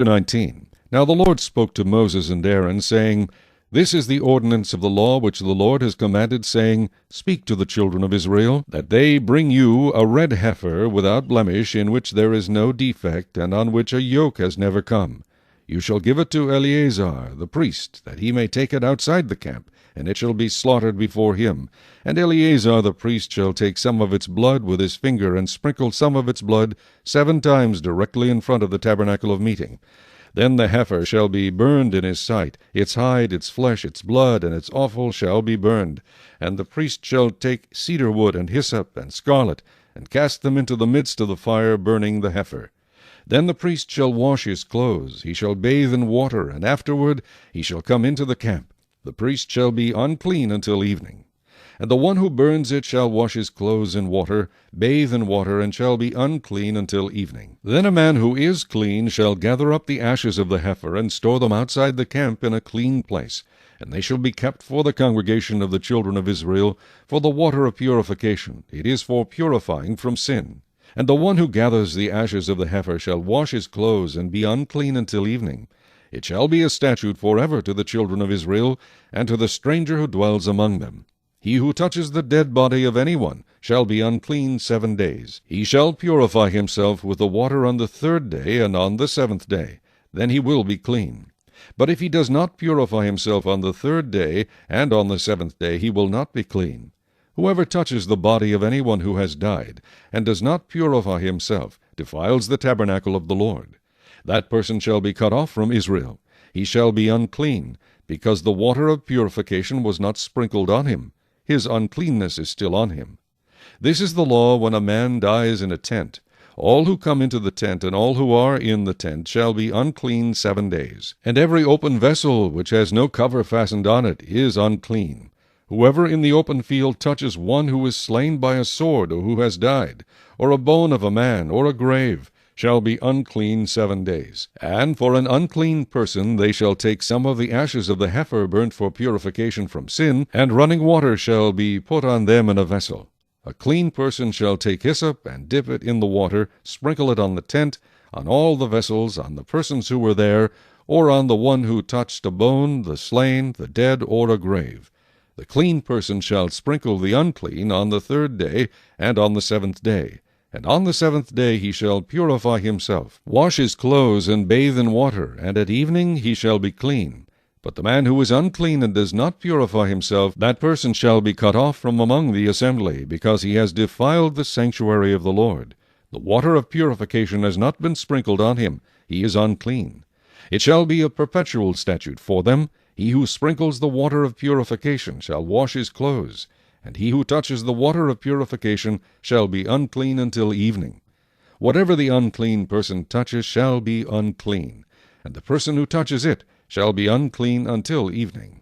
19. Now the Lord spoke to Moses and Aaron, saying, This is the ordinance of the law which the Lord has commanded, saying, Speak to the children of Israel, that they bring you a red heifer without blemish, in which there is no defect, and on which a yoke has never come. You shall give it to Eleazar the priest, that he may take it outside the camp, and it shall be slaughtered before him. And Eleazar the priest shall take some of its blood with his finger, and sprinkle some of its blood 7 times directly in front of the tabernacle of meeting. Then the heifer shall be burned in his sight, its hide, its flesh, its blood, and its offal shall be burned. And the priest shall take cedar wood, and hyssop, and scarlet, and cast them into the midst of the fire, burning the heifer. Then the priest shall wash his clothes, he shall bathe in water, and afterward he shall come into the camp. The priest shall be unclean until evening. And the one who burns it shall wash his clothes in water, bathe in water, and shall be unclean until evening. Then a man who is clean shall gather up the ashes of the heifer, and store them outside the camp in a clean place. And they shall be kept for the congregation of the children of Israel, for the water of purification. It is for purifying from sin. And the one who gathers the ashes of the heifer shall wash his clothes, and be unclean until evening. It shall be a statute forever to the children of Israel, and to the stranger who dwells among them. He who touches the dead body of anyone shall be unclean 7 days. He shall purify himself with the water on the 3rd day and on the 7th day. Then he will be clean. But if he does not purify himself on the 3rd day and on the 7th day, he will not be clean. Whoever touches the body of anyone who has died, and does not purify himself, defiles the tabernacle of the Lord. That person shall be cut off from Israel. He shall be unclean, because the water of purification was not sprinkled on him. His uncleanness is still on him. This is the law when a man dies in a tent. All who come into the tent and all who are in the tent shall be unclean 7 days. And every open vessel which has no cover fastened on it is unclean. Whoever in the open field touches one who is slain by a sword or who has died, or a bone of a man, or a grave, shall be unclean 7 days. And for an unclean person they shall take some of the ashes of the heifer burnt for purification from sin, and running water shall be put on them in a vessel. A clean person shall take hyssop, and dip it in the water, sprinkle it on the tent, on all the vessels, on the persons who were there, or on the one who touched a bone, the slain, the dead, or a grave. The clean person shall sprinkle the unclean on the 3rd day and on the 7th day. And on the 7th day he shall purify himself, wash his clothes, and bathe in water, and at evening he shall be clean. But the man who is unclean and does not purify himself, that person shall be cut off from among the assembly, because he has defiled the sanctuary of the Lord. The water of purification has not been sprinkled on him. He is unclean. It shall be a perpetual statute for them. He who sprinkles the water of purification shall wash his clothes, and he who touches the water of purification shall be unclean until evening. Whatever the unclean person touches shall be unclean, and the person who touches it shall be unclean until evening.